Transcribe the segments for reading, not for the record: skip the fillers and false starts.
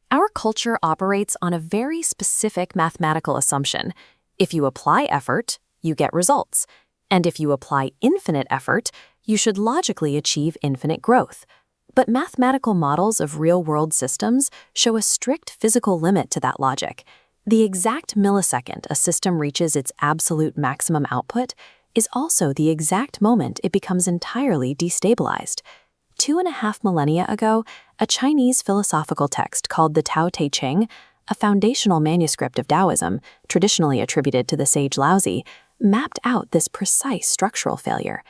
Our culture operates on a very specific mathematical assumption. If you apply effort, you get results. And if you apply infinite effort, you should logically achieve infinite growth. But mathematical models of real-world systems show a strict physical limit to that logic. The exact millisecond a system reaches its absolute maximum output is also the exact moment it becomes entirely destabilized. 2.5 millennia ago, a Chinese philosophical text called the Tao Te Ching, a foundational manuscript of Taoism, traditionally attributed to the sage Laozi, mapped out this precise structural failure.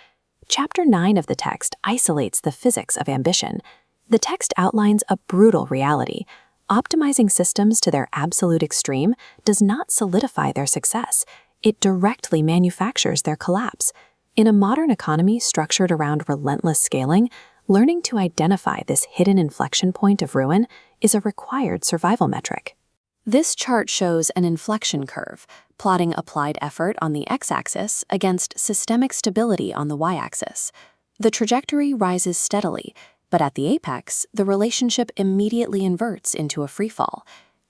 Chapter 9 of the text isolates the physics of ambition. The text outlines a brutal reality. Optimizing systems to their absolute extreme does not solidify their success. It directly manufactures their collapse. In a modern economy structured around relentless scaling, learning to identify this hidden inflection point of ruin is a required survival metric. This chart shows an inflection curve, plotting applied effort on the x-axis against systemic stability on the y-axis. The trajectory rises steadily, but at the apex, the relationship immediately inverts into a freefall.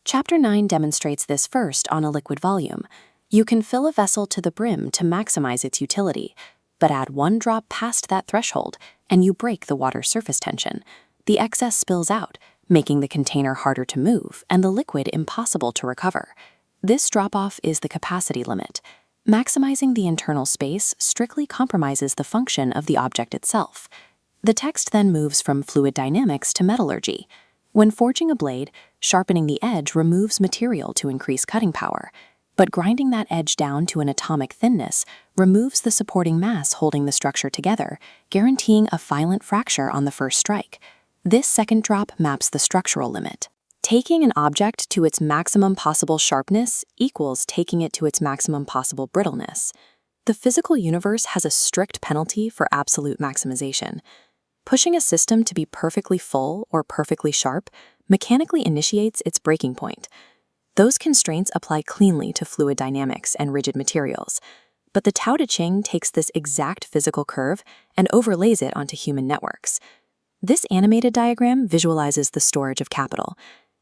Chapter 9 demonstrates this first on a liquid volume. You can fill a vessel to the brim to maximize its utility, but add one drop past that threshold, and you break the water's surface tension. The excess spills out, making the container harder to move and the liquid impossible to recover. This drop-off is the capacity limit. Maximizing the internal space strictly compromises the function of the object itself. The text then moves from fluid dynamics to metallurgy. When forging a blade, sharpening the edge removes material to increase cutting power, but grinding that edge down to an atomic thinness removes the supporting mass holding the structure together, guaranteeing a violent fracture on the first strike. This second drop maps the structural limit. Taking an object to its maximum possible sharpness equals taking it to its maximum possible brittleness. The physical universe has a strict penalty for absolute maximization. Pushing a system to be perfectly full or perfectly sharp mechanically initiates its breaking point. Those constraints apply cleanly to fluid dynamics and rigid materials, but the Tao Te Ching takes this exact physical curve and overlays it onto human networks. This animated diagram visualizes the storage of capital.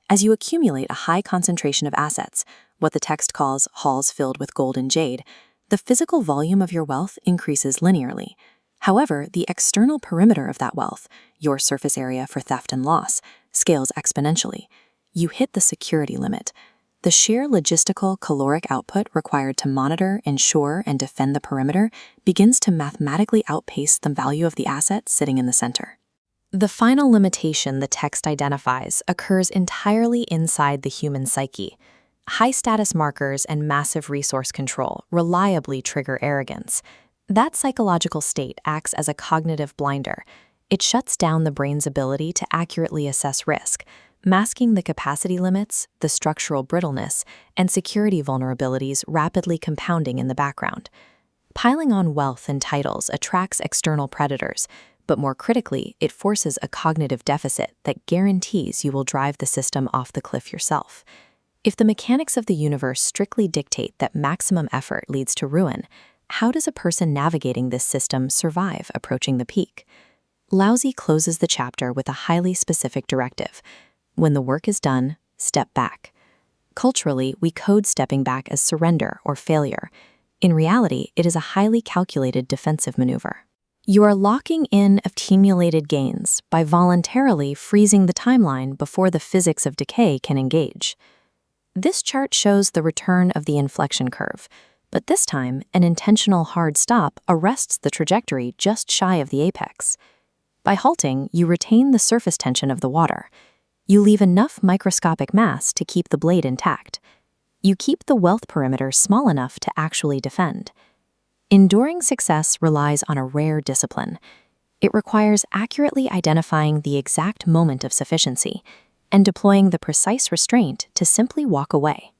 As you accumulate a high concentration of assets, what the text calls halls filled with gold and jade, the physical volume of your wealth increases linearly. However, the external perimeter of that wealth, your surface area for theft and loss, scales exponentially. You hit the security limit. The sheer logistical caloric output required to monitor, ensure, and defend the perimeter begins to mathematically outpace the value of the asset sitting in the center. The final limitation the text identifies occurs entirely inside the human psyche. High-status markers and massive resource control reliably trigger arrogance. That psychological state acts as a cognitive blinder. It shuts down the brain's ability to accurately assess risk, masking the capacity limits, the structural brittleness, and security vulnerabilities rapidly compounding in the background. Piling on wealth and titles attracts external predators, but more critically, it forces a cognitive deficit that guarantees you will drive the system off the cliff yourself. If the mechanics of the universe strictly dictate that maximum effort leads to ruin, how does a person navigating this system survive approaching the peak? Laozi closes the chapter with a highly specific directive. When the work is done, step back. Culturally, we code stepping back as surrender or failure. In reality, it is a highly calculated defensive maneuver. You are locking in accumulated gains by voluntarily freezing the timeline before the physics of decay can engage. This chart shows the return of the inflection curve, but this time, an intentional hard stop arrests the trajectory just shy of the apex. By halting, you retain the surface tension of the water. You leave enough microscopic mass to keep the blade intact. You keep the wealth perimeter small enough to actually defend. Enduring success relies on a rare discipline. It requires accurately identifying the exact moment of sufficiency and deploying the precise restraint to simply walk away.